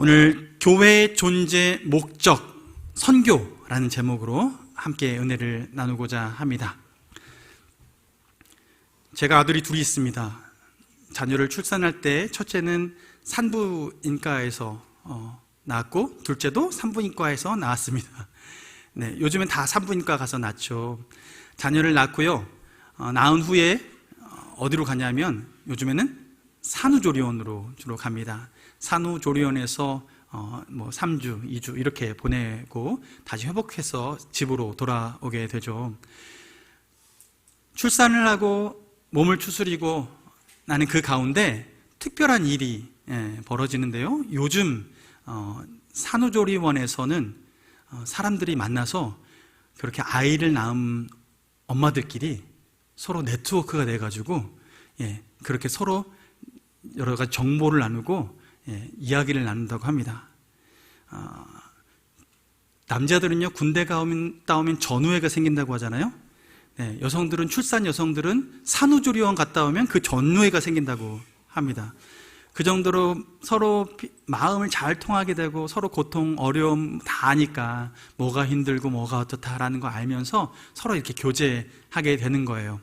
오늘 교회의 존재 목적 선교라는 제목으로 함께 은혜를 나누고자 합니다. 제가 아들이 둘이 있습니다. 자녀를 출산할 때 첫째는 산부인과에서 낳았고 둘째도 산부인과에서 낳았습니다. 네, 요즘은 다 산부인과 가서 낳죠. 자녀를 낳고요. 낳은 후에 어디로 가냐면 요즘에는 산후조리원으로 주로 갑니다. 산후조리원에서 3주, 2주 이렇게 보내고 다시 회복해서 집으로 돌아오게 되죠. 출산을 하고 몸을 추스리고 나는 그 가운데 특별한 일이 벌어지는데요. 요즘 산후조리원에서는 사람들이 만나서 그렇게 아이를 낳은 엄마들끼리 서로 네트워크가 돼가지고 그렇게 서로 여러 가지 정보를 나누고 이야기를 나눈다고 합니다. 남자들은요, 군대 갔다 오면 전우회가 생긴다고 하잖아요. 여성들은 출산 여성들은 산후조리원 갔다 오면 그 전우회가 생긴다고 합니다. 그 정도로 서로 마음을 잘 통하게 되고 서로 고통, 어려움 다 아니까 뭐가 힘들고 뭐가 어떻다라는 거 알면서 서로 이렇게 교제하게 되는 거예요.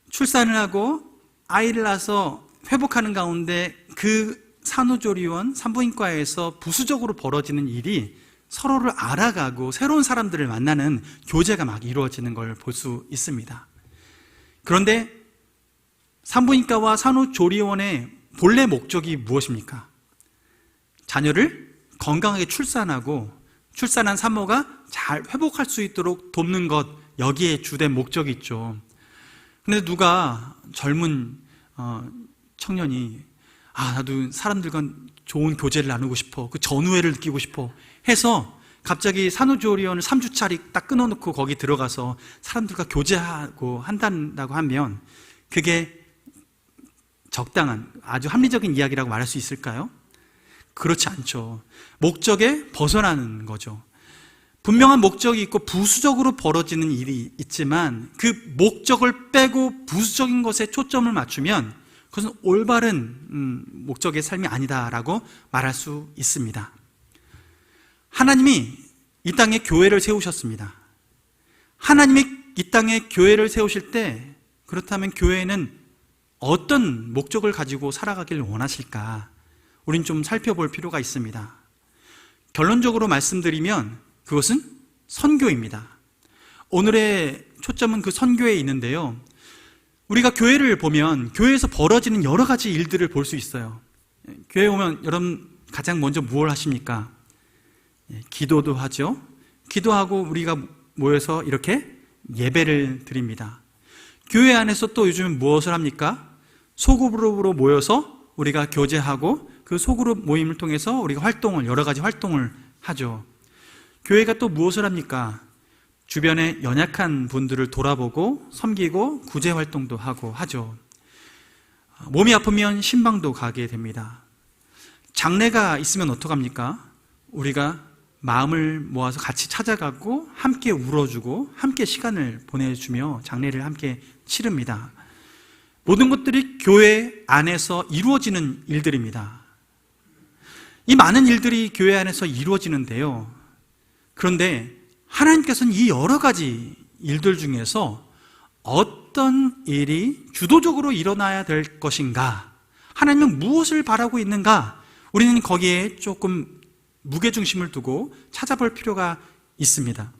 출산을 하고 아이를 낳아서 회복하는 가운데 그 산후조리원, 산부인과에서 부수적으로 벌어지는 일이 서로를 알아가고 새로운 사람들을 만나는 교제가 막 이루어지는 걸 볼 수 있습니다. 그런데 산부인과와 산후조리원의 본래 목적이 무엇입니까? 자녀를 건강하게 출산하고 출산한 산모가 잘 회복할 수 있도록 돕는 것, 여기에 주된 목적이 있죠. 그런데 누가 젊은 청년이 나도 사람들과 좋은 교제를 나누고 싶어, 그 전우회를 느끼고 싶어 해서 갑자기 산후조리원을 3주짜리 딱 끊어놓고 거기 들어가서 사람들과 교제하고 한다고 하면 그게 적당한 아주 합리적인 이야기라고 말할 수 있을까요? 그렇지 않죠. 목적에 벗어나는 거죠. 분명한 목적이 있고 부수적으로 벌어지는 일이 있지만 그 목적을 빼고 부수적인 것에 초점을 맞추면 그것은 올바른 목적의 삶이 아니다라고 말할 수 있습니다. 하나님이 이 땅에 교회를 세우셨습니다. 하나님이 이 땅에 교회를 세우실 때 그렇다면 교회는 어떤 목적을 가지고 살아가길 원하실까? 우린 좀 살펴볼 필요가 있습니다. 결론적으로 말씀드리면 그것은 선교입니다. 오늘의 초점은 그 선교에 있는데요. 우리가 교회를 보면 교회에서 벌어지는 여러 가지 일들을 볼 수 있어요. 교회에 오면 여러분 가장 먼저 무엇을 하십니까? 기도도 하죠. 기도하고 우리가 모여서 이렇게 예배를 드립니다. 교회 안에서 또 요즘 무엇을 합니까? 소그룹으로 모여서 우리가 교제하고 그 소그룹 모임을 통해서 우리가 여러 가지 활동을 하죠. 교회가 또 무엇을 합니까? 주변에 연약한 분들을 돌아보고 섬기고 구제 활동도 하고 하죠. 몸이 아프면 신방도 가게 됩니다. 장례가 있으면 어떡합니까? 우리가 마음을 모아서 같이 찾아가고 함께 울어주고 함께 시간을 보내주며 장례를 함께 치릅니다. 모든 것들이 교회 안에서 이루어지는 일들입니다. 이 많은 일들이 교회 안에서 이루어지는데요. 그런데 하나님께서는 이 여러 가지 일들 중에서 어떤 일이 주도적으로 일어나야 될 것인가? 하나님은 무엇을 바라고 있는가? 우리는 거기에 조금 무게중심을 두고 찾아볼 필요가 있습니다.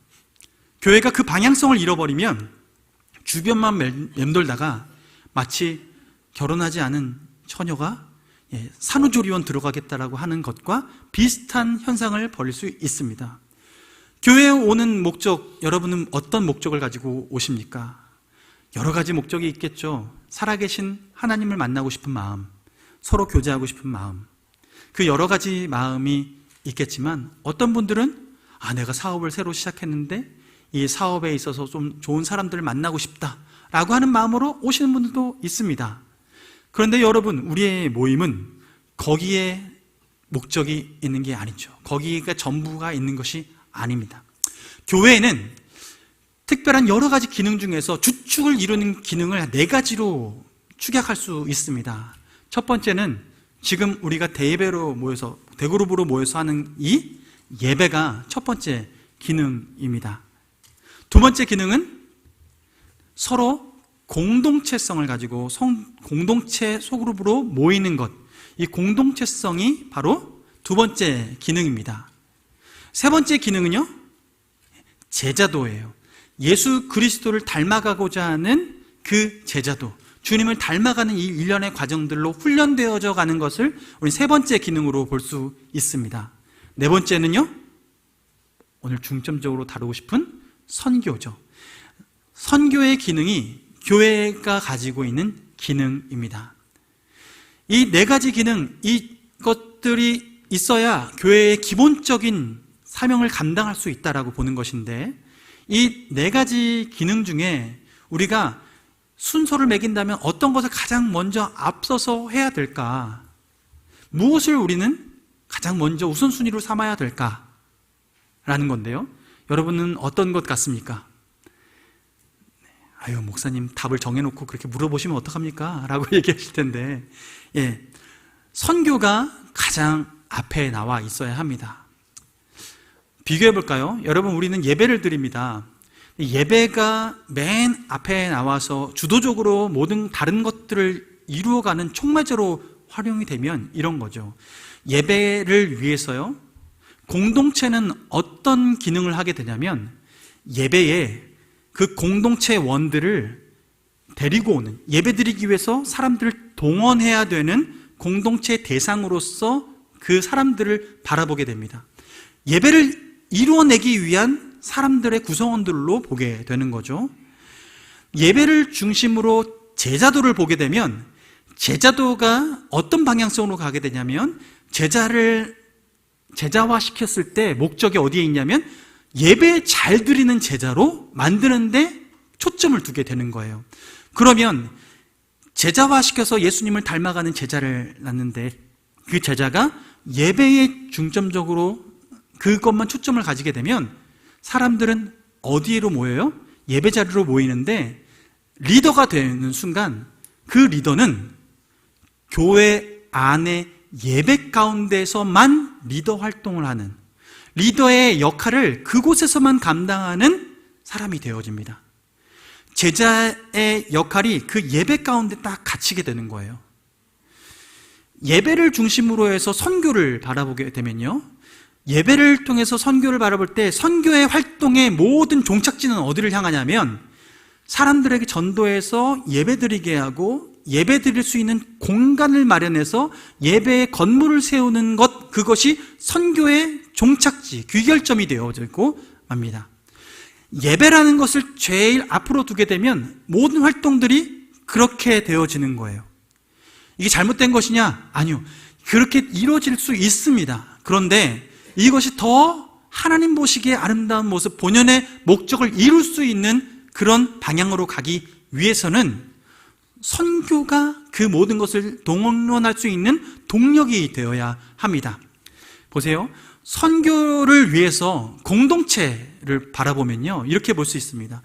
교회가 그 방향성을 잃어버리면 주변만 맴돌다가 마치 결혼하지 않은 처녀가 산후조리원 들어가겠다라고 하는 것과 비슷한 현상을 벌일 수 있습니다. 교회에 오는 목적, 여러분은 어떤 목적을 가지고 오십니까? 여러 가지 목적이 있겠죠. 살아계신 하나님을 만나고 싶은 마음, 서로 교제하고 싶은 마음, 그 여러 가지 마음이 있겠지만 어떤 분들은 내가 사업을 새로 시작했는데 이 사업에 있어서 좀 좋은 사람들을 만나고 싶다라고 하는 마음으로 오시는 분들도 있습니다. 그런데 여러분, 우리의 모임은 거기에 목적이 있는 게 아니죠. 거기가 전부가 있는 것이 아닙니다. 교회에는 특별한 여러 가지 기능 중에서 주축을 이루는 기능을 4가지로 축약할 수 있습니다. 첫 번째는 지금 우리가 대예배로 모여서, 대그룹으로 모여서 하는 이 예배가 첫 번째 기능입니다. 두 번째 기능은 서로 공동체성을 가지고 공동체 소그룹으로 모이는 것. 이 공동체성이 바로 두 번째 기능입니다. 세 번째 기능은요, 제자도예요. 예수 그리스도를 닮아가고자 하는 그 제자도, 주님을 닮아가는 이 일련의 과정들로 훈련되어져 가는 것을 우리 세 번째 기능으로 볼 수 있습니다. 네 번째는요, 오늘 중점적으로 다루고 싶은 선교죠. 선교의 기능이 교회가 가지고 있는 기능입니다. 이 네 가지 기능, 이것들이 있어야 교회의 기본적인 사명을 감당할 수 있다라고 보는 것인데, 이 네 가지 기능 중에 우리가 순서를 매긴다면 어떤 것을 가장 먼저 앞서서 해야 될까? 무엇을 우리는 가장 먼저 우선순위로 삼아야 될까? 라는 건데요. 여러분은 어떤 것 같습니까? 아유, 목사님 답을 정해놓고 그렇게 물어보시면 어떡합니까? 라고 얘기하실 텐데, 선교가 가장 앞에 나와 있어야 합니다. 비교해 볼까요? 여러분, 우리는 예배를 드립니다. 예배가 맨 앞에 나와서 주도적으로 모든 다른 것들을 이루어가는 촉매제로 활용이 되면 이런 거죠. 예배를 위해서요, 공동체는 어떤 기능을 하게 되냐면, 예배에 그 공동체 원들을 데리고 오는, 예배드리기 위해서 사람들을 동원해야 되는 공동체 대상으로서 그 사람들을 바라보게 됩니다. 예배를 이루어내기 위한 사람들의 구성원들로 보게 되는 거죠. 예배를 중심으로 제자도를 보게 되면, 제자도가 어떤 방향성으로 가게 되냐면, 제자화시켰을 때 목적이 어디에 있냐면, 예배 잘 드리는 제자로 만드는데 초점을 두게 되는 거예요. 그러면 제자화시켜서 예수님을 닮아가는 제자를 낳는데, 그 제자가 예배에 중점적으로 그것만 초점을 가지게 되면 사람들은 어디로 모여요? 예배 자리로 모이는데, 리더가 되는 순간 그 리더는 교회 안에 예배 가운데서만 리더 활동을 하는, 리더의 역할을 그곳에서만 감당하는 사람이 되어집니다. 제자의 역할이 그 예배 가운데 딱 갇히게 되는 거예요. 예배를 중심으로 해서 선교를 바라보게 되면요, 예배를 통해서 선교를 바라볼 때 선교의 활동의 모든 종착지는 어디를 향하냐면, 사람들에게 전도해서 예배드리게 하고 예배드릴 수 있는 공간을 마련해서 예배의 건물을 세우는 것, 그것이 선교의 종착지, 귀결점이 되어지고 맙니다. 예배라는 것을 제일 앞으로 두게 되면 모든 활동들이 그렇게 되어지는 거예요. 이게 잘못된 것이냐? 아니요. 그렇게 이루어질 수 있습니다. 그런데 이것이 더 하나님 보시기에 아름다운 모습, 본연의 목적을 이룰 수 있는 그런 방향으로 가기 위해서는 선교가 그 모든 것을 동원할 수 있는 동력이 되어야 합니다. 보세요. 선교를 위해서 공동체를 바라보면요, 이렇게 볼 수 있습니다.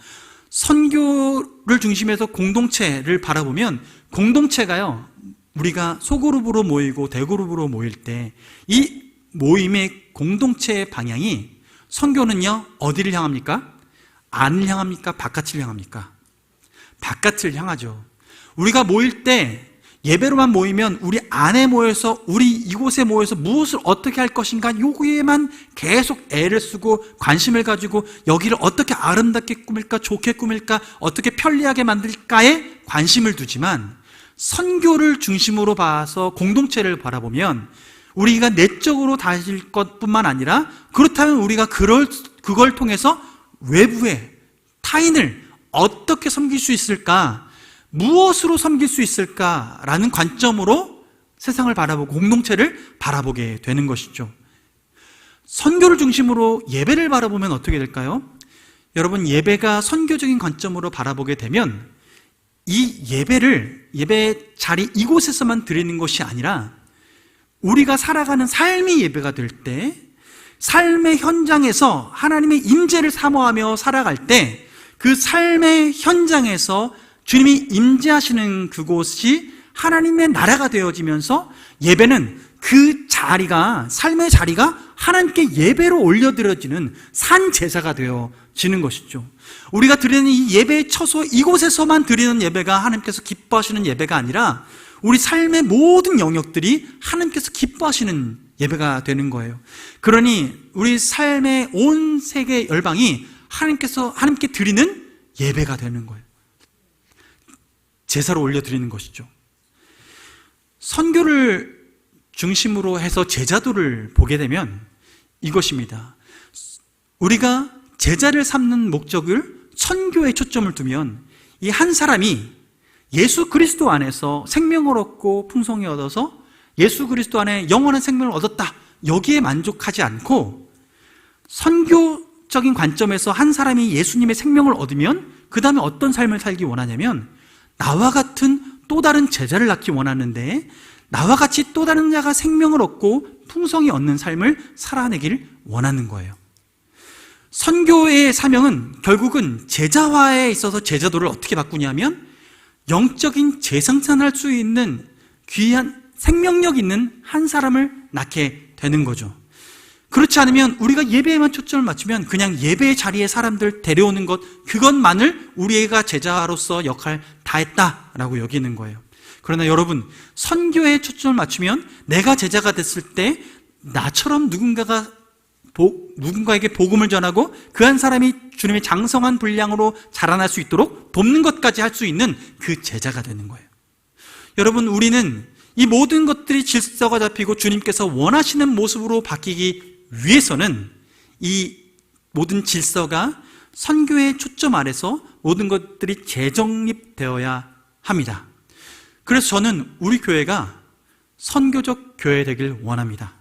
선교를 중심해서 공동체를 바라보면, 공동체가요, 우리가 소그룹으로 모이고 대그룹으로 모일 때 이 모임의 공동체의 방향이, 선교는요, 어디를 향합니까? 안을 향합니까? 바깥을 향합니까? 바깥을 향하죠. 우리가 모일 때, 예배로만 모이면 우리 안에 모여서, 우리 이곳에 모여서 무엇을 어떻게 할 것인가, 요기에만 계속 애를 쓰고 관심을 가지고 여기를 어떻게 아름답게 꾸밀까, 좋게 꾸밀까, 어떻게 편리하게 만들까에 관심을 두지만, 선교를 중심으로 봐서 공동체를 바라보면 우리가 내적으로 다질 것뿐만 아니라, 그렇다면 우리가 그걸 통해서 외부에 타인을 어떻게 섬길 수 있을까, 무엇으로 섬길 수 있을까라는 관점으로 세상을 바라보고 공동체를 바라보게 되는 것이죠. 선교를 중심으로 예배를 바라보면 어떻게 될까요? 여러분, 예배가 선교적인 관점으로 바라보게 되면 이 예배 자리 이곳에서만 드리는 것이 아니라, 우리가 살아가는 삶이 예배가 될 때, 삶의 현장에서 하나님의 임재를 사모하며 살아갈 때, 그 삶의 현장에서 주님이 임재하시는 그곳이 하나님의 나라가 되어지면서 예배는 그 자리가, 삶의 자리가 하나님께 예배로 올려드려지는 산 제사가 되어지는 것이죠. 우리가 드리는 이 예배의 처소, 이곳에서만 드리는 예배가 하나님께서 기뻐하시는 예배가 아니라 우리 삶의 모든 영역들이 하나님께서 기뻐하시는 예배가 되는 거예요. 그러니 우리 삶의 온 세계 열방이 하나님께 드리는 예배가 되는 거예요. 제사로 올려드리는 것이죠. 선교를 중심으로 해서 제자도를 보게 되면 이것입니다. 우리가 제자를 삼는 목적을 선교에 초점을 두면 이 한 사람이 예수 그리스도 안에서 생명을 얻고 풍성히 얻어서 예수 그리스도 안에 영원한 생명을 얻었다, 여기에 만족하지 않고 선교적인 관점에서 한 사람이 예수님의 생명을 얻으면 그 다음에 어떤 삶을 살기 원하냐면 나와 같은 또 다른 제자를 낳기 원하는데 나와 같이 또 다른 자가 생명을 얻고 풍성히 얻는 삶을 살아내길 원하는 거예요. 선교의 사명은 결국은 제자화에 있어서 제자도를 어떻게 바꾸냐면 영적인 재생산할 수 있는 귀한 생명력 있는 한 사람을 낳게 되는 거죠. 그렇지 않으면 우리가 예배에만 초점을 맞추면 그냥 예배의 자리에 사람들 데려오는 것, 그것만을 우리가 제자로서 역할 다 했다라고 여기는 거예요. 그러나 여러분, 선교에 초점을 맞추면 내가 제자가 됐을 때 나처럼 누군가에게 복음을 전하고 그 한 사람이 주님의 장성한 분량으로 자라날 수 있도록 돕는 것까지 할 수 있는 그 제자가 되는 거예요. 여러분, 우리는 이 모든 것들이 질서가 잡히고 주님께서 원하시는 모습으로 바뀌기 위해서는 이 모든 질서가 선교의 초점 아래서 모든 것들이 재정립되어야 합니다. 그래서 저는 우리 교회가 선교적 교회 되길 원합니다.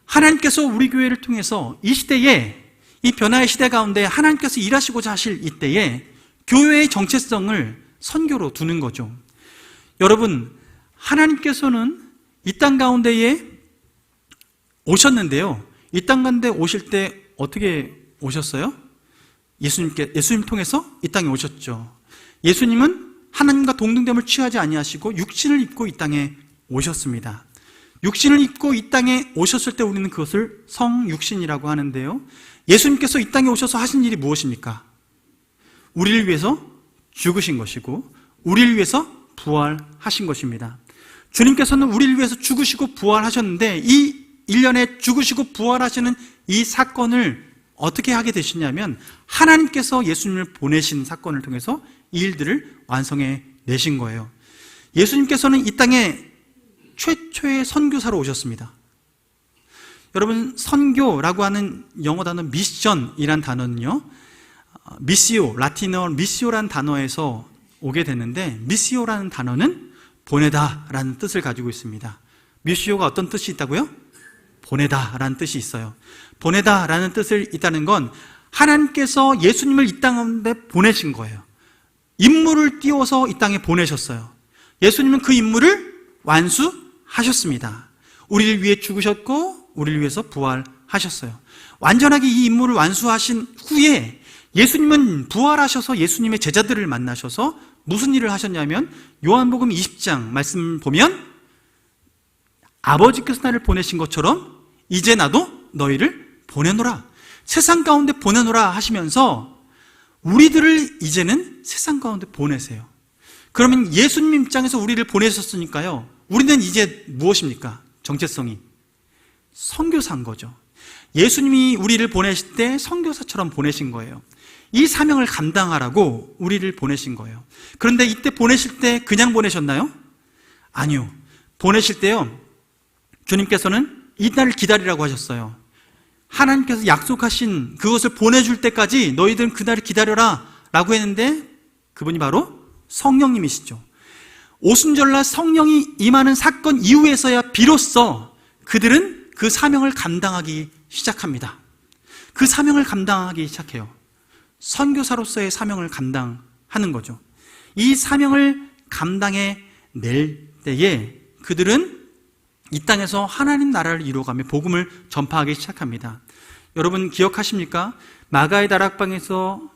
하나님께서 우리 교회를 통해서 이 시대에, 이 변화의 시대 가운데 하나님께서 일하시고자 하실 이때에 교회의 정체성을 선교로 두는 거죠. 여러분, 하나님께서는 이 땅 가운데에 오셨는데요, 이 땅 가운데 오실 때 어떻게 오셨어요? 예수님 통해서 이 땅에 오셨죠. 예수님은 하나님과 동등됨을 취하지 아니하시고 육신을 입고 이 땅에 오셨습니다. 육신을 입고 이 땅에 오셨을 때 우리는 그것을 성육신이라고 하는데요, 예수님께서 이 땅에 오셔서 하신 일이 무엇입니까? 우리를 위해서 죽으신 것이고 우리를 위해서 부활하신 것입니다. 주님께서는 우리를 위해서 죽으시고 부활하셨는데 이 일련의 죽으시고 부활하시는 이 사건을 어떻게 하게 되시냐면 하나님께서 예수님을 보내신 사건을 통해서 이 일들을 완성해 내신 거예요. 예수님께서는 이 땅에 최초의 선교사로 오셨습니다. 여러분, 선교라고 하는 영어 단어 미션이란 단어는요, 미시오, 라틴어 미시오라는 단어에서 오게 되는데, 미시오라는 단어는 보내다라는 뜻을 가지고 있습니다. 미시오가 어떤 뜻이 있다고요? 보내다라는 뜻이 있어요. 보내다라는 뜻을 있다는 건 하나님께서 예수님을 이 땅 가운데 보내신 거예요. 임무를 띄워서 이 땅에 보내셨어요. 예수님은 그 임무를 완수하셨습니다. 우리를 위해 죽으셨고 우리를 위해서 부활하셨어요. 완전하게 이 임무를 완수하신 후에 예수님은 부활하셔서 예수님의 제자들을 만나셔서 무슨 일을 하셨냐면 요한복음 20장 말씀 보면 아버지께서 나를 보내신 것처럼 이제 나도 너희를 보내노라, 세상 가운데 보내노라 하시면서 우리들을 이제는 세상 가운데 보내세요. 그러면 예수님 입장에서 우리를 보내셨으니까요, 우리는 이제 무엇입니까? 정체성이 선교사인 거죠. 예수님이 우리를 보내실 때 선교사처럼 보내신 거예요. 이 사명을 감당하라고 우리를 보내신 거예요. 그런데 이때 보내실 때 그냥 보내셨나요? 아니요. 보내실 때요, 주님께서는 이날을 기다리라고 하셨어요. 하나님께서 약속하신 그것을 보내줄 때까지 너희들은 그날을 기다려라 라고 했는데 그분이 바로 성령님이시죠. 오순절날 성령이 임하는 사건 이후에서야 비로소 그들은 그 사명을 감당하기 시작합니다. 그 사명을 감당하기 시작해요. 선교사로서의 사명을 감당하는 거죠. 이 사명을 감당해 낼 때에 그들은 이 땅에서 하나님 나라를 이루어가며 복음을 전파하기 시작합니다. 여러분 기억하십니까? 마가의 다락방에서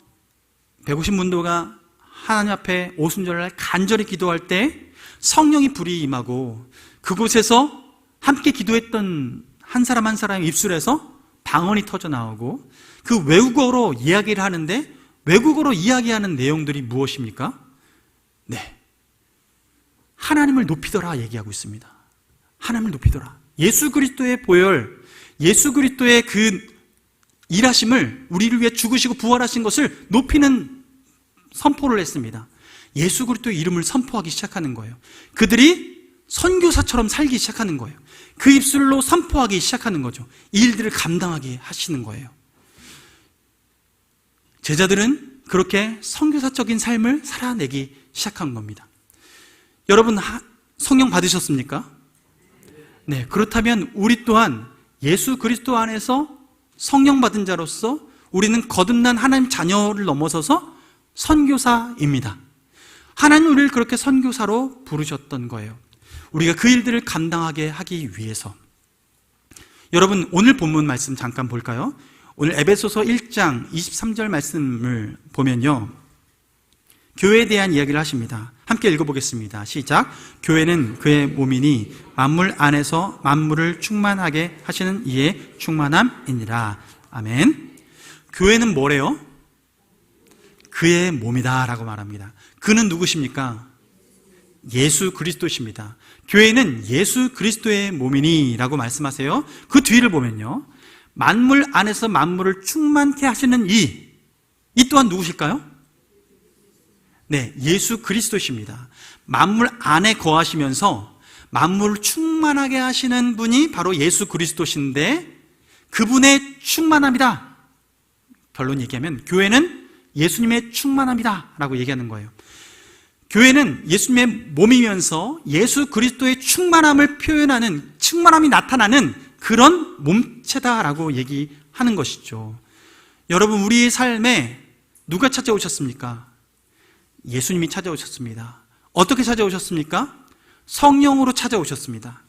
150문도가 하나님 앞에 오순절날 간절히 기도할 때 성령이 불이 임하고 그곳에서 함께 기도했던 한 사람 한 사람의 입술에서 방언이 터져 나오고 그 외국어로 이야기를 하는데 외국어로 이야기하는 내용들이 무엇입니까? 네, 하나님을 높이더라 얘기하고 있습니다. 하나님을 높이더라. 예수 그리스도의 보혈, 예수 그리스도의 그 일하심을 우리를 위해 죽으시고 부활하신 것을 높이는 선포를 했습니다. 예수 그리스도의 이름을 선포하기 시작하는 거예요. 그들이 선교사처럼 살기 시작하는 거예요. 그 입술로 선포하기 시작하는 거죠. 이 일들을 감당하게 하시는 거예요. 제자들은 그렇게 선교사적인 삶을 살아내기 시작한 겁니다. 여러분, 성령 받으셨습니까? 네, 그렇다면 우리 또한 예수 그리스도 안에서 성령 받은 자로서 우리는 거듭난 하나님 자녀를 넘어서서 선교사입니다. 하나님 우리를 그렇게 선교사로 부르셨던 거예요. 우리가 그 일들을 감당하게 하기 위해서. 여러분, 오늘 본문 말씀 잠깐 볼까요? 오늘 에베소서 1장 23절 말씀을 보면요, 교회에 대한 이야기를 하십니다. 함께 읽어보겠습니다. 시작. 교회는 그의 몸이니 만물 안에서 만물을 충만하게 하시는 이의 충만함이니라. 아멘. 교회는 뭐래요? 그의 몸이다 라고 말합니다. 그는 누구십니까? 예수 그리스도십니다. 교회는 예수 그리스도의 몸이니 라고 말씀하세요. 그 뒤를 보면요, 만물 안에서 만물을 충만케 하시는 이 또한 누구실까요? 네, 예수 그리스도십니다. 만물 안에 거하시면서 만물을 충만하게 하시는 분이 바로 예수 그리스도신데 그분의 충만함이다. 결론 얘기하면 교회는 예수님의 충만함이다 라고 얘기하는 거예요. 교회는 예수님의 몸이면서 예수 그리스도의 충만함을 표현하는, 충만함이 나타나는 그런 몸체다라고 얘기하는 것이죠. 여러분, 우리의 삶에 누가 찾아오셨습니까? 예수님이 찾아오셨습니다. 어떻게 찾아오셨습니까? 성령으로 찾아오셨습니다.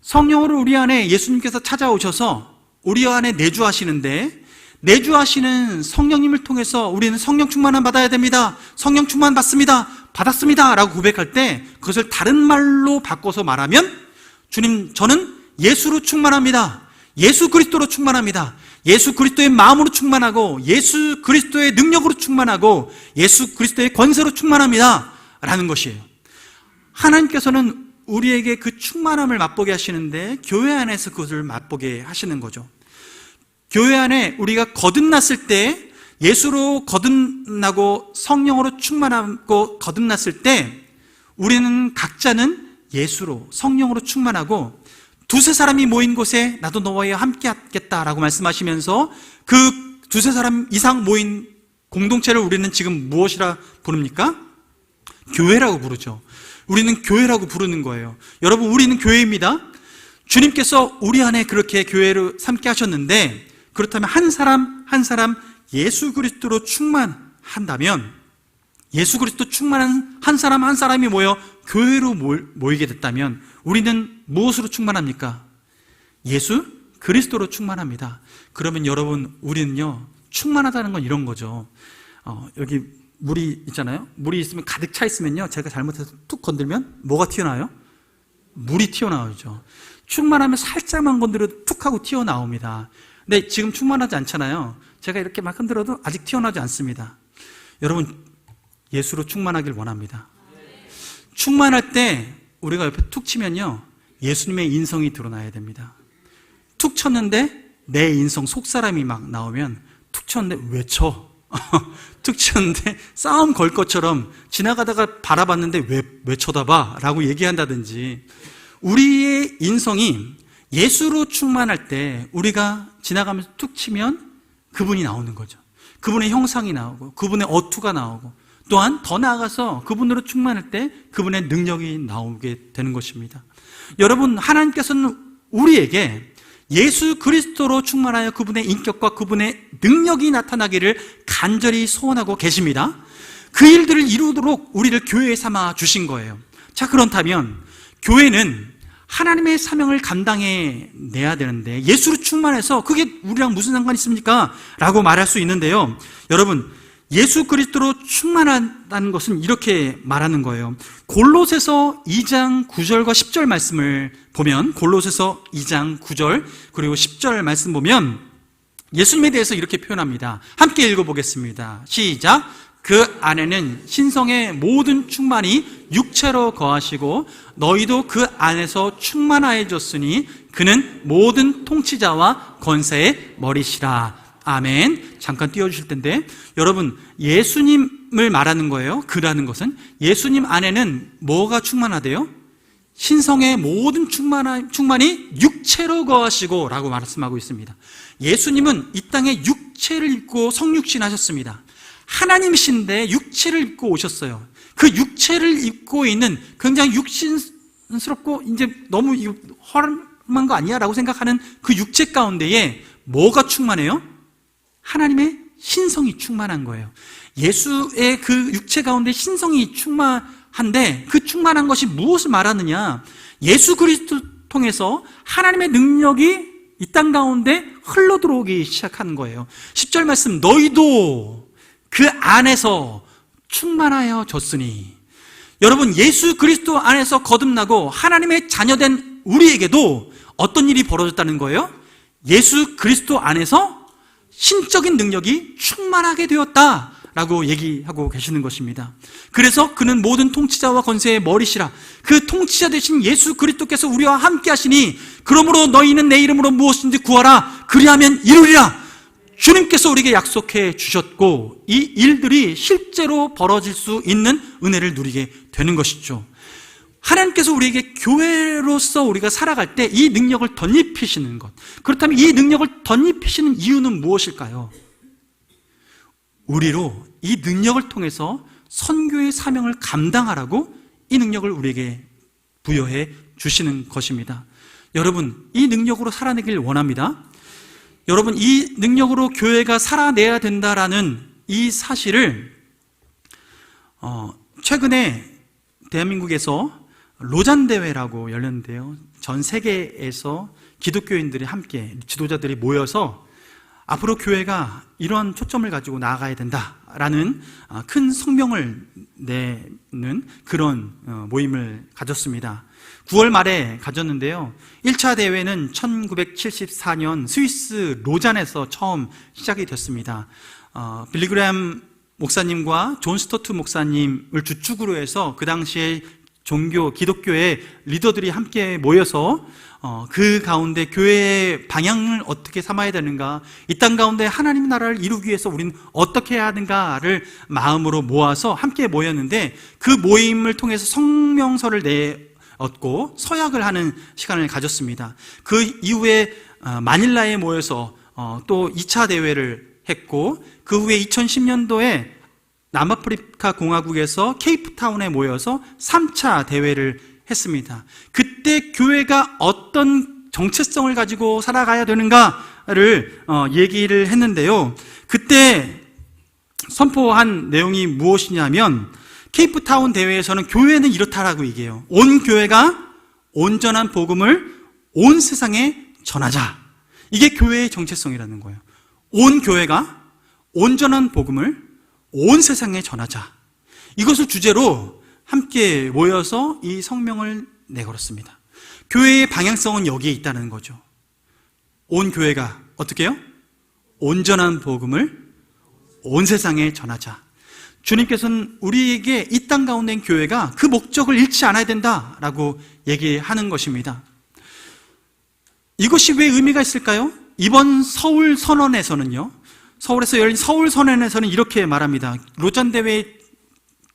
성령으로 우리 안에 예수님께서 찾아오셔서 우리 안에 내주하시는데, 내주하시는 성령님을 통해서 우리는 성령 충만함 받아야 됩니다. 성령 충만 받습니다. 받았습니다 라고 고백할 때 그것을 다른 말로 바꿔서 말하면, 주님, 저는 예수로 충만합니다. 예수 그리스도로 충만합니다. 예수 그리스도의 마음으로 충만하고 예수 그리스도의 능력으로 충만하고 예수 그리스도의 권세로 충만합니다 라는 것이에요. 하나님께서는 우리에게 그 충만함을 맛보게 하시는데 교회 안에서 그것을 맛보게 하시는 거죠. 교회 안에 우리가 거듭났을 때, 예수로 거듭나고 성령으로 충만하고 거듭났을 때 우리는 각자는 예수로 성령으로 충만하고, 두세 사람이 모인 곳에 나도 너와 함께 하겠다라고 말씀하시면서 그 두세 사람 이상 모인 공동체를 우리는 지금 무엇이라 부릅니까? 교회라고 부르죠. 우리는 교회라고 부르는 거예요. 여러분, 우리는 교회입니다. 주님께서 우리 안에 그렇게 교회를 삼게 하셨는데, 그렇다면 한 사람 한 사람 예수 그리스도로 충만한다면, 예수 그리스도 충만한 한 사람 한 사람이 모여 교회로 모이게 됐다면 우리는 무엇으로 충만합니까? 예수 그리스도로 충만합니다. 그러면 여러분, 우리는요, 충만하다는 건 이런 거죠. 여기 물이 있잖아요. 물이 있으면, 가득 차 있으면요, 제가 잘못해서 툭 건들면 뭐가 튀어나와요? 물이 튀어나오죠. 충만하면 살짝만 건드려도 툭 하고 튀어나옵니다. 근데 지금 충만하지 않잖아요. 제가 이렇게 막 흔들어도 아직 튀어나오지 않습니다. 여러분, 예수로 충만하길 원합니다. 충만할 때 우리가 옆에 툭 치면요, 예수님의 인성이 드러나야 됩니다. 툭 쳤는데 내 인성, 속사람이 막 나오면, 툭 쳤는데 왜 쳐? 툭 쳤는데 싸움 걸 것처럼 지나가다가 바라봤는데 왜 쳐다봐? 라고 얘기한다든지, 우리의 인성이 예수로 충만할 때 우리가 지나가면서 툭 치면 그분이 나오는 거죠. 그분의 형상이 나오고 그분의 어투가 나오고, 또한 더 나아가서 그분으로 충만할 때 그분의 능력이 나오게 되는 것입니다. 여러분, 하나님께서는 우리에게 예수 그리스도로 충만하여 그분의 인격과 그분의 능력이 나타나기를 간절히 소원하고 계십니다. 그 일들을 이루도록 우리를 교회에 삼아 주신 거예요. 자, 그렇다면 교회는 하나님의 사명을 감당해 내야 되는데 예수로 충만해서 그게 우리랑 무슨 상관이 있습니까? 라고 말할 수 있는데요, 여러분, 예수 그리스도로 충만하다는 것은 이렇게 말하는 거예요. 골로새서 2장 9절과 10절 말씀을 보면, 골로새서 2장 9절 그리고 10절 말씀 보면 예수님에 대해서 이렇게 표현합니다. 함께 읽어보겠습니다. 시작. 그 안에는 신성의 모든 충만이 육체로 거하시고 너희도 그 안에서 충만하여졌으니 그는 모든 통치자와 권세의 머리시라. 아멘. 잠깐 띄워주실 텐데, 여러분, 예수님을 말하는 거예요. 그라는 것은 예수님 안에는 뭐가 충만하대요? 신성의 모든 충만이 육체로 거하시고 라고 말씀하고 있습니다. 예수님은 이 땅에 육체를 입고 성육신하셨습니다. 하나님이신데 육체를 입고 오셨어요. 그 육체를 입고 있는 굉장히 육신스럽고 이제 너무 허름한 거 아니야? 라고 생각하는 그 육체 가운데에 뭐가 충만해요? 하나님의 신성이 충만한 거예요. 예수의 그 육체 가운데 신성이 충만한데, 그 충만한 것이 무엇을 말하느냐? 예수 그리스도 통해서 하나님의 능력이 이 땅 가운데 흘러 들어오기 시작하는 거예요. 10절 말씀, 너희도 그 안에서 충만하여졌으니. 여러분, 예수 그리스도 안에서 거듭나고 하나님의 자녀된 우리에게도 어떤 일이 벌어졌다는 거예요? 예수 그리스도 안에서 신적인 능력이 충만하게 되었다라고 얘기하고 계시는 것입니다. 그래서 그는 모든 통치자와 권세의 머리시라. 그 통치자 되신 예수 그리스도께서 우리와 함께 하시니 그러므로 너희는 내 이름으로 무엇인지 구하라. 그리하면 이루리라. 주님께서 우리에게 약속해 주셨고, 이 일들이 실제로 벌어질 수 있는 은혜를 누리게 되는 것이죠. 하나님께서 우리에게 교회로서 우리가 살아갈 때 이 능력을 덧입히시는 것. 그렇다면 이 능력을 덧입히시는 이유는 무엇일까요? 우리로 이 능력을 통해서 선교의 사명을 감당하라고 이 능력을 우리에게 부여해 주시는 것입니다. 여러분, 이 능력으로 살아내길 원합니다. 여러분, 이 능력으로 교회가 살아내야 된다라는 이 사실을 최근에 대한민국에서 로잔 대회라고 열렸는데요. 전 세계에서 기독교인들이 함께, 지도자들이 모여서 앞으로 교회가 이러한 초점을 가지고 나아가야 된다라는 큰 성명을 내는 그런 모임을 가졌습니다. 9월 말에 가졌는데요. 1차 대회는 1974년 스위스 로잔에서 처음 시작이 됐습니다. 빌리그램 목사님과 존 스토트 목사님을 주축으로 해서 그 당시에 기독교의 리더들이 함께 모여서 그 가운데 교회의 방향을 어떻게 삼아야 되는가, 이 땅 가운데 하나님의 나라를 이루기 위해서 우리는 어떻게 해야 하는가를 마음으로 모아서 함께 모였는데, 그 모임을 통해서 성명서를 내었고 서약을 하는 시간을 가졌습니다. 그 이후에 마닐라에 모여서 또 2차 대회를 했고, 그 후에 2010년도에 남아프리카 공화국에서 케이프타운에 모여서 3차 대회를 했습니다. 그때 교회가 어떤 정체성을 가지고 살아가야 되는가를 얘기를 했는데요. 그때 선포한 내용이 무엇이냐면, 케이프타운 대회에서는 교회는 이렇다라고 얘기해요. 온 교회가 온전한 복음을 온 세상에 전하자. 이게 교회의 정체성이라는 거예요. 온 교회가 온전한 복음을 온 세상에 전하자. 이것을 주제로 함께 모여서 이 성명을 내걸었습니다. 교회의 방향성은 여기에 있다는 거죠. 온 교회가 어떻게 해요? 온전한 복음을 온 세상에 전하자. 주님께서는 우리에게 이 땅 가운데 있는 교회가 그 목적을 잃지 않아야 된다라고 얘기하는 것입니다. 이것이 왜 의미가 있을까요? 이번 서울 선언에서는요, 서울에서 열린 서울 선언에서는 이렇게 말합니다. 로잔 대회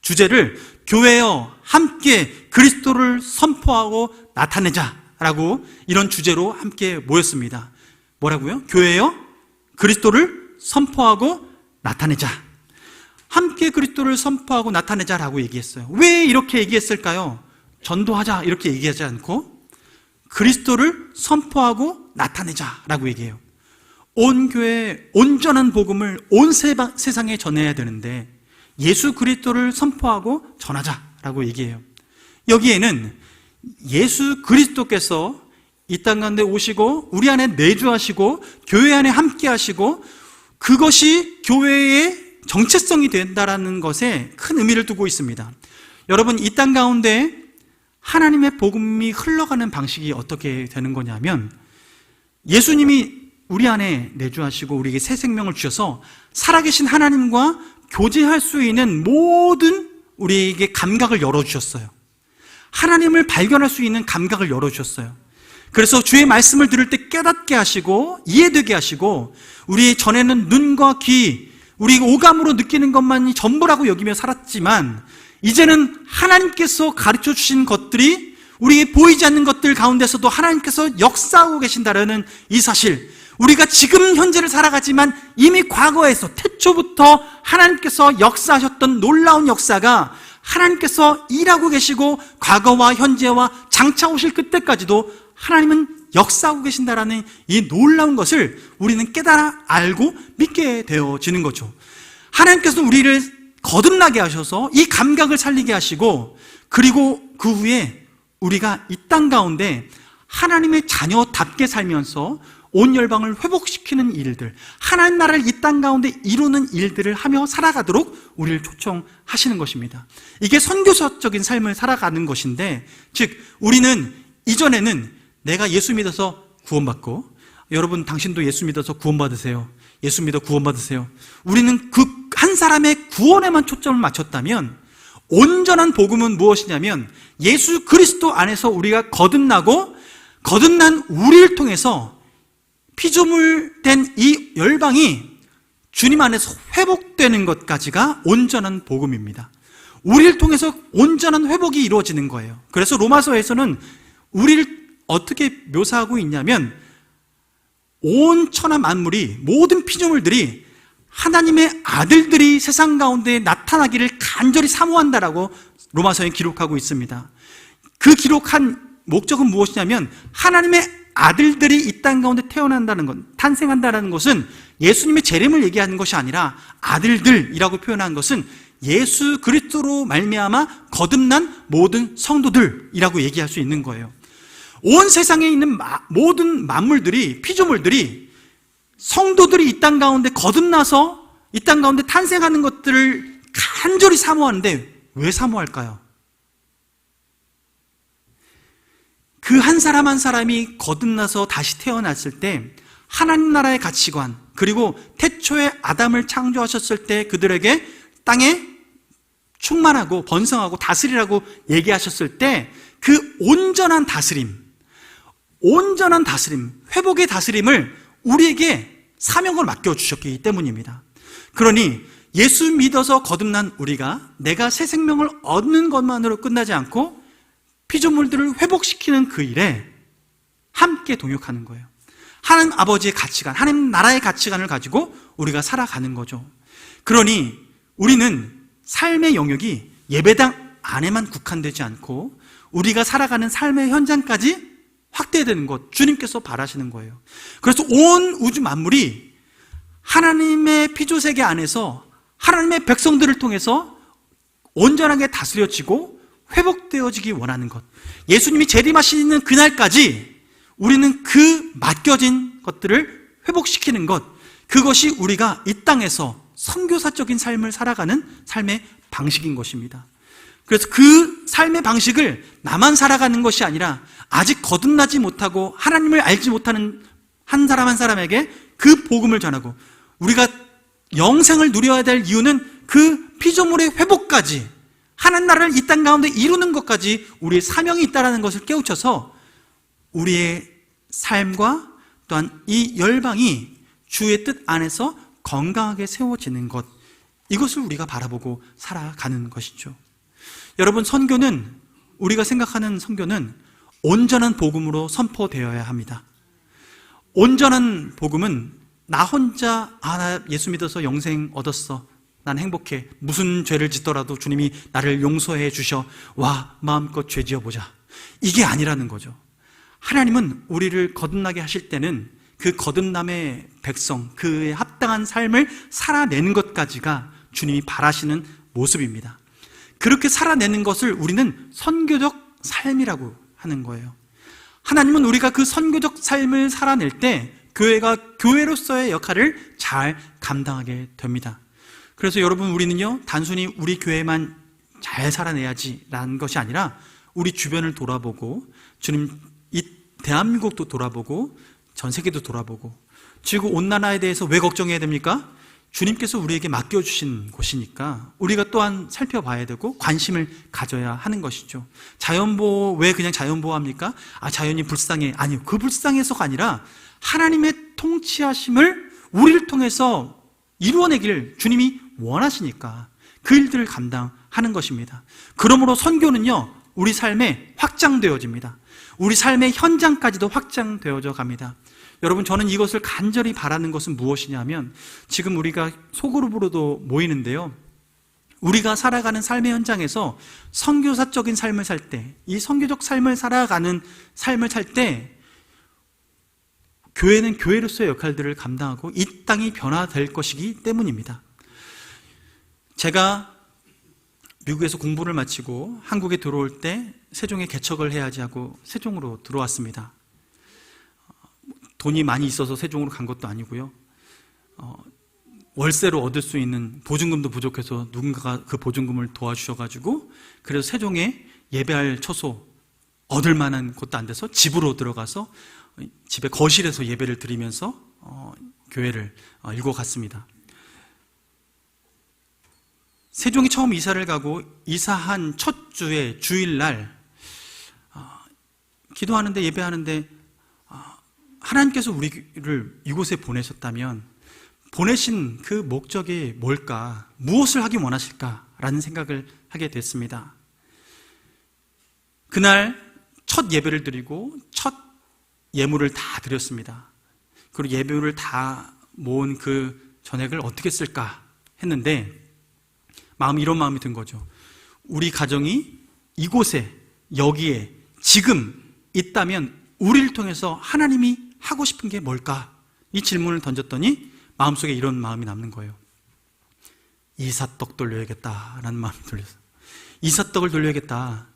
주제를 교회여 함께 그리스도를 선포하고 나타내자라고, 이런 주제로 함께 모였습니다. 뭐라고요? 교회여 그리스도를 선포하고 나타내자. 함께 그리스도를 선포하고 나타내자라고 얘기했어요. 왜 이렇게 얘기했을까요? 전도하자 이렇게 얘기하지 않고 그리스도를 선포하고 나타내자라고 얘기해요. 온 교회에 온전한 복음을 온 세상에 전해야 되는데 예수 그리스도를 선포하고 전하자라고 얘기해요. 여기에는 예수 그리스도께서 이 땅 가운데 오시고 우리 안에 내주하시고 교회 안에 함께 하시고, 그것이 교회의 정체성이 된다라는 것에 큰 의미를 두고 있습니다. 여러분, 이 땅 가운데 하나님의 복음이 흘러가는 방식이 어떻게 되는 거냐면, 예수님이 우리 안에 내주하시고 우리에게 새 생명을 주셔서 살아계신 하나님과 교제할 수 있는 모든 우리에게 감각을 열어주셨어요. 하나님을 발견할 수 있는 감각을 열어주셨어요. 그래서 주의 말씀을 들을 때 깨닫게 하시고 이해되게 하시고, 우리 전에는 눈과 귀, 우리 오감으로 느끼는 것만이 전부라고 여기며 살았지만, 이제는 하나님께서 가르쳐 주신 것들이 우리에게 보이지 않는 것들 가운데서도 하나님께서 역사하고 계신다라는 이 사실, 우리가 지금 현재를 살아가지만 이미 과거에서 태초부터 하나님께서 역사하셨던 놀라운 역사가 하나님께서 일하고 계시고, 과거와 현재와 장차 오실 그때까지도 하나님은 역사하고 계신다라는 이 놀라운 것을 우리는 깨달아 알고 믿게 되어지는 거죠. 하나님께서 우리를 거듭나게 하셔서 이 감각을 살리게 하시고, 그리고 그 후에 우리가 이 땅 가운데 하나님의 자녀답게 살면서 온 열방을 회복시키는 일들, 하나님 나라를 이 땅 가운데 이루는 일들을 하며 살아가도록 우리를 초청하시는 것입니다. 이게 선교사적인 삶을 살아가는 것인데, 즉 우리는 이전에는 내가 예수 믿어서 구원받고, 여러분 당신도 예수 믿어서 구원받으세요, 예수 믿어 구원받으세요, 우리는 그 한 사람의 구원에만 초점을 맞췄다면, 온전한 복음은 무엇이냐면 예수 그리스도 안에서 우리가 거듭나고, 거듭난 우리를 통해서 피조물된 이 열방이 주님 안에서 회복되는 것까지가 온전한 복음입니다. 우리를 통해서 온전한 회복이 이루어지는 거예요. 그래서 로마서에서는 우리를 어떻게 묘사하고 있냐면, 온 천하 만물이, 모든 피조물들이 하나님의 아들들이 세상 가운데 나타나기를 간절히 사모한다라고 로마서에 기록하고 있습니다. 그 기록한 목적은 무엇이냐면, 하나님의 아들들이 이 땅 가운데 태어난다는 것, 탄생한다는 것은 예수님의 재림을 얘기하는 것이 아니라, 아들들이라고 표현한 것은 예수 그리스도로 말미암아 거듭난 모든 성도들이라고 얘기할 수 있는 거예요. 온 세상에 있는 모든 만물들이, 피조물들이, 성도들이 이 땅 가운데 거듭나서 이 땅 가운데 탄생하는 것들을 간절히 사모하는데, 왜 사모할까요? 그 한 사람 한 사람이 거듭나서 다시 태어났을 때 하나님 나라의 가치관, 그리고 태초에 아담을 창조하셨을 때 그들에게 땅에 충만하고 번성하고 다스리라고 얘기하셨을 때, 그 온전한 다스림, 회복의 다스림을 우리에게 사명을 맡겨주셨기 때문입니다. 그러니 예수 믿어서 거듭난 우리가 내가 새 생명을 얻는 것만으로 끝나지 않고 피조물들을 회복시키는 그 일에 함께 동역하는 거예요. 하나님 아버지의 가치관, 하나님 나라의 가치관을 가지고 우리가 살아가는 거죠. 그러니 우리는 삶의 영역이 예배당 안에만 국한되지 않고 우리가 살아가는 삶의 현장까지 확대되는 것, 주님께서 바라시는 거예요. 그래서 온 우주 만물이 하나님의 피조세계 안에서 하나님의 백성들을 통해서 온전하게 다스려지고 회복되어지기 원하는 것, 예수님이 재림하시는 그날까지 우리는 그 맡겨진 것들을 회복시키는 것, 그것이 우리가 이 땅에서 선교사적인 삶을 살아가는 삶의 방식인 것입니다. 그래서 그 삶의 방식을 나만 살아가는 것이 아니라 아직 거듭나지 못하고 하나님을 알지 못하는 한 사람 한 사람에게 그 복음을 전하고, 우리가 영생을 누려야 될 이유는 그 피조물의 회복까지, 하나님 나라를 이 땅 가운데 이루는 것까지 우리의 사명이 있다는 것을 깨우쳐서 우리의 삶과 또한 이 열방이 주의 뜻 안에서 건강하게 세워지는 것, 이것을 우리가 바라보고 살아가는 것이죠. 여러분, 선교는, 우리가 생각하는 선교는 온전한 복음으로 선포되어야 합니다. 온전한 복음은 나 혼자 나 예수 믿어서 영생 얻었어, 난 행복해, 무슨 죄를 짓더라도 주님이 나를 용서해 주셔, 와 마음껏 죄 지어보자, 이게 아니라는 거죠. 하나님은 우리를 거듭나게 하실 때는 그 거듭남의 백성, 그에 합당한 삶을 살아내는 것까지가 주님이 바라시는 모습입니다. 그렇게 살아내는 것을 우리는 선교적 삶이라고 하는 거예요. 하나님은 우리가 그 선교적 삶을 살아낼 때 교회가 교회로서의 역할을 잘 감당하게 됩니다. 그래서 여러분, 우리는요, 단순히 우리 교회만 잘 살아내야지라는 것이 아니라 우리 주변을 돌아보고, 주님, 이 대한민국도 돌아보고 전 세계도 돌아보고, 지구 온난화에 대해서 왜 걱정해야 됩니까? 주님께서 우리에게 맡겨주신 곳이니까 우리가 또한 살펴봐야 되고 관심을 가져야 하는 것이죠. 자연보호, 왜 그냥 자연보호합니까? 자연이 불쌍해. 아니요, 그 불쌍해서가 아니라 하나님의 통치하심을 우리를 통해서 이루어내기를 주님이 원하시니까 그 일들을 감당하는 것입니다. 그러므로 선교는요, 우리 삶에 확장되어집니다. 우리 삶의 현장까지도 확장되어져 갑니다. 여러분, 저는 이것을 간절히 바라는 것은 무엇이냐면, 지금 우리가 소그룹으로도 모이는데요, 우리가 살아가는 삶의 현장에서 선교사적인 삶을 살 때, 이 선교적 삶을 살아가는 삶을 살 때 교회는 교회로서의 역할들을 감당하고 이 땅이 변화될 것이기 때문입니다. 제가 미국에서 공부를 마치고 한국에 들어올 때 세종에 개척을 해야지 하고 세종으로 들어왔습니다. 돈이 많이 있어서 세종으로 간 것도 아니고요, 월세로 얻을 수 있는 보증금도 부족해서 누군가가 그 보증금을 도와주셔가지고, 그래서 세종에 예배할 처소 얻을 만한 곳도 안 돼서 집으로 들어가서 집의 거실에서 예배를 드리면서 교회를 읽어갔습니다. 세종이 처음 이사를 가고 이사한 첫 주에 주일날 기도하는데, 예배하는데 하나님께서 우리를 이곳에 보내셨다면 보내신 그 목적이 뭘까? 무엇을 하기 원하실까라는 생각을 하게 됐습니다. 그날 첫 예배를 드리고 첫 예물을 다 드렸습니다. 그리고 예배를 다 모은 그 전액을 어떻게 쓸까 했는데, 이런 마음이 든 거죠. 우리 가정이 이곳에, 여기에 지금 있다면 우리를 통해서 하나님이 하고 싶은 게 뭘까? 이 질문을 던졌더니 마음속에 이런 마음이 남는 거예요. 이삿떡 돌려야겠다라는 마음이 들렸어요. 이삿떡을 돌려야겠다.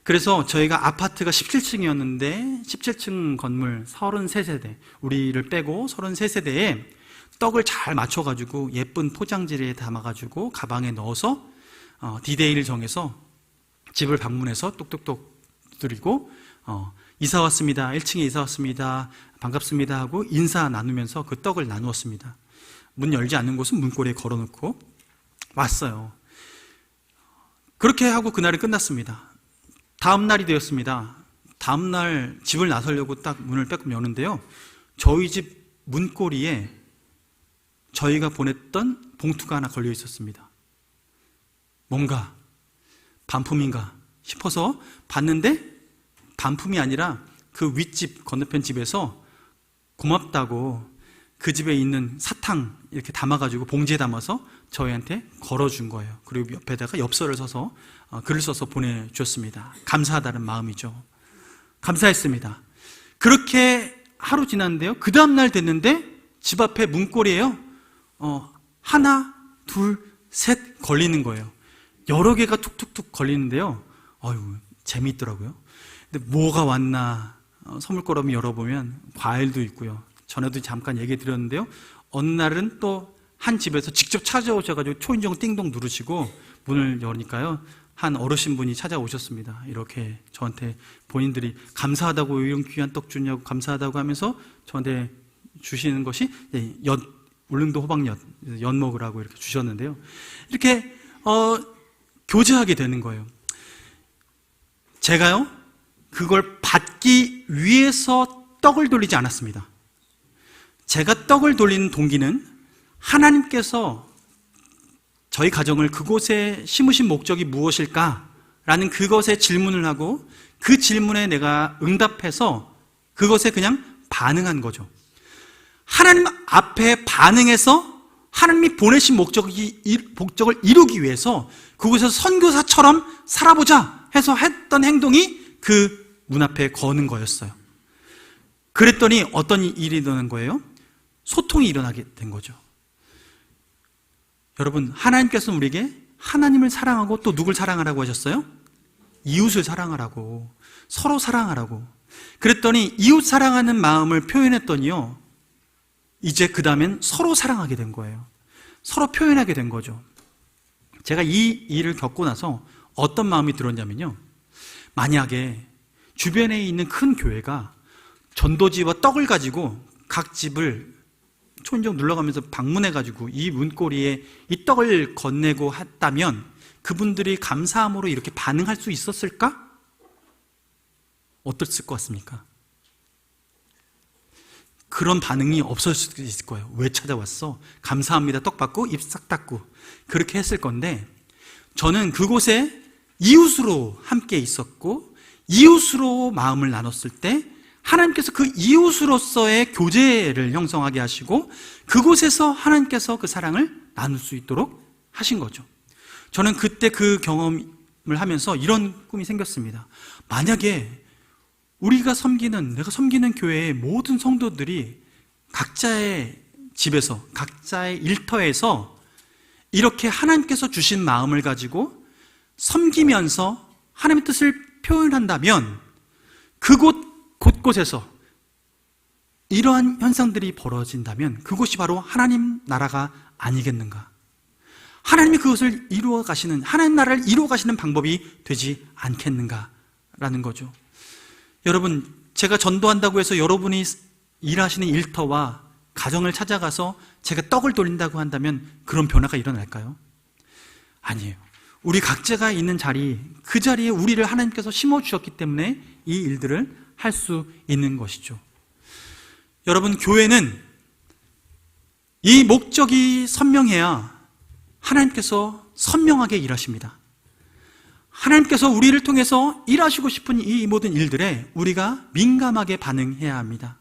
그래서 저희가 아파트가 17층이었는데 17층 건물 33세대, 우리를 빼고 33세대에 떡을 잘 맞춰가지고 예쁜 포장지에 담아가지고 가방에 넣어서 디데이를 정해서 집을 방문해서 똑똑똑 드리고, 이사 왔습니다, 1층에 이사 왔습니다, 반갑습니다 하고 인사 나누면서 그 떡을 나누었습니다. 문 열지 않는 곳은 문고리에 걸어놓고 왔어요. 그렇게 하고 그날이 끝났습니다. 다음 날이 되었습니다. 다음 날 집을 나서려고 딱 문을 빼고 여는데요, 저희 집 문고리에 저희가 보냈던 봉투가 하나 걸려 있었습니다. 뭔가 반품인가 싶어서 봤는데 반품이 아니라 그 윗집 건너편 집에서 고맙다고 그 집에 있는 사탕 이렇게 담아가지고 봉지에 담아서 저희한테 걸어준 거예요. 그리고 옆에다가 엽서를 써서 글을 써서 보내주셨습니다. 감사하다는 마음이죠. 감사했습니다. 그렇게 하루 지났는데요, 그 다음날 됐는데 집 앞에 문고리에요, 하나, 둘, 셋 걸리는 거예요. 여러 개가 툭툭툭 걸리는데요, 재미있더라고요. 근데 뭐가 왔나 선물 거러미 열어보면 과일도 있고요. 전에도 잠깐 얘기 드렸는데요, 어느 날은 또 한 집에서 직접 찾아오셔가지고 초인종 띵동 누르시고 문을 여니까요, 한 어르신분이 찾아오셨습니다. 이렇게 저한테 본인들이 감사하다고 이런 귀한 떡 주냐고 감사하다고 하면서 저한테 주시는 것이 울릉도 호박엿, 엿 먹으라고 이렇게 주셨는데요, 이렇게 교제하게 되는 거예요. 제가요, 그걸 받기 위해서 떡을 돌리지 않았습니다. 제가 떡을 돌리는 동기는 하나님께서 저희 가정을 그곳에 심으신 목적이 무엇일까라는 그것에 질문을 하고 그 질문에 내가 응답해서 그것에 그냥 반응한 거죠. 하나님 앞에 반응해서 하나님이 보내신 목적을 이루기 위해서 그곳에서 선교사처럼 살아보자 해서 했던 행동이 그 문 앞에 거는 거였어요. 그랬더니 어떤 일이 일어난 거예요? 소통이 일어나게 된 거죠. 여러분, 하나님께서는 우리에게 하나님을 사랑하고 또 누굴 사랑하라고 하셨어요? 이웃을 사랑하라고, 서로 사랑하라고. 그랬더니 이웃 사랑하는 마음을 표현했더니요, 이제 그 다음엔 서로 사랑하게 된 거예요. 서로 표현하게 된 거죠. 제가 이 일을 겪고 나서 어떤 마음이 들었냐면요, 만약에 주변에 있는 큰 교회가 전도지와 떡을 가지고 각 집을 초인종 눌러가면서 방문해가지고 이 문고리에 이 떡을 건네고 했다면 그분들이 감사함으로 이렇게 반응할 수 있었을까? 어땠을 것 같습니까? 그런 반응이 없을 수도 있을 거예요. 왜 찾아왔어? 감사합니다. 떡 받고 입 싹 닦고 그렇게 했을 건데, 저는 그곳에 이웃으로 함께 있었고 이웃으로 마음을 나눴을 때 하나님께서 그 이웃으로서의 교제를 형성하게 하시고 그곳에서 하나님께서 그 사랑을 나눌 수 있도록 하신 거죠. 저는 그때 그 경험을 하면서 이런 꿈이 생겼습니다. 만약에 내가 섬기는 교회의 모든 성도들이 각자의 집에서, 각자의 일터에서 이렇게 하나님께서 주신 마음을 가지고 섬기면서 하나님의 뜻을 표현한다면 곳곳에서 이러한 현상들이 벌어진다면 그곳이 바로 하나님 나라가 아니겠는가? 하나님이 그것을 하나님 나라를 이루어 가시는 방법이 되지 않겠는가라는 거죠. 여러분, 제가 전도한다고 해서 여러분이 일하시는 일터와 가정을 찾아가서 제가 떡을 돌린다고 한다면 그런 변화가 일어날까요? 아니에요. 우리 각자가 있는 자리, 그 자리에 우리를 하나님께서 심어주셨기 때문에 이 일들을 할 수 있는 것이죠. 여러분, 교회는 이 목적이 선명해야 하나님께서 선명하게 일하십니다. 하나님께서 우리를 통해서 일하시고 싶은 이 모든 일들에 우리가 민감하게 반응해야 합니다.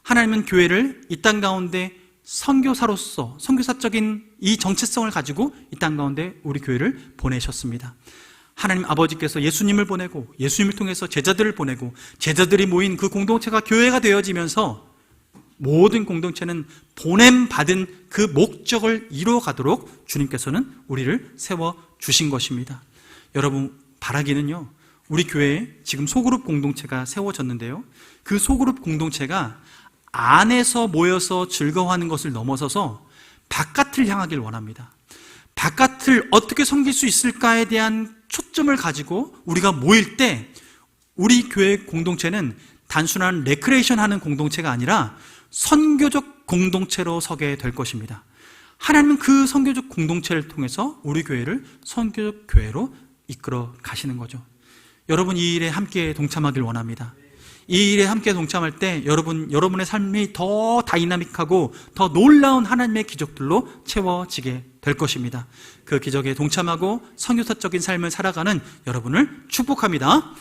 하나님은 교회를 이 땅 가운데 선교사로서 선교사적인 이 정체성을 가지고 이 땅 가운데 우리 교회를 보내셨습니다. 하나님 아버지께서 예수님을 보내고 예수님을 통해서 제자들을 보내고 제자들이 모인 그 공동체가 교회가 되어지면서 모든 공동체는 보냄받은 그 목적을 이루어가도록 주님께서는 우리를 세워주신 것입니다. 여러분, 바라기는요, 우리 교회에 지금 소그룹 공동체가 세워졌는데요, 그 소그룹 공동체가 안에서 모여서 즐거워하는 것을 넘어서서 바깥을 향하길 원합니다. 바깥을 어떻게 섬길 수 있을까에 대한 초점을 가지고 우리가 모일 때 우리 교회 공동체는 단순한 레크레이션 하는 공동체가 아니라 선교적 공동체로 서게 될 것입니다. 하나님은 그 선교적 공동체를 통해서 우리 교회를 선교적 교회로 이끌어 가시는 거죠. 여러분, 이 일에 함께 동참하길 원합니다. 이 일에 함께 동참할 때 여러분의 삶이 더 다이나믹하고 더 놀라운 하나님의 기적들로 채워지게 될 것입니다. 그 기적에 동참하고 선교사적인 삶을 살아가는 여러분을 축복합니다.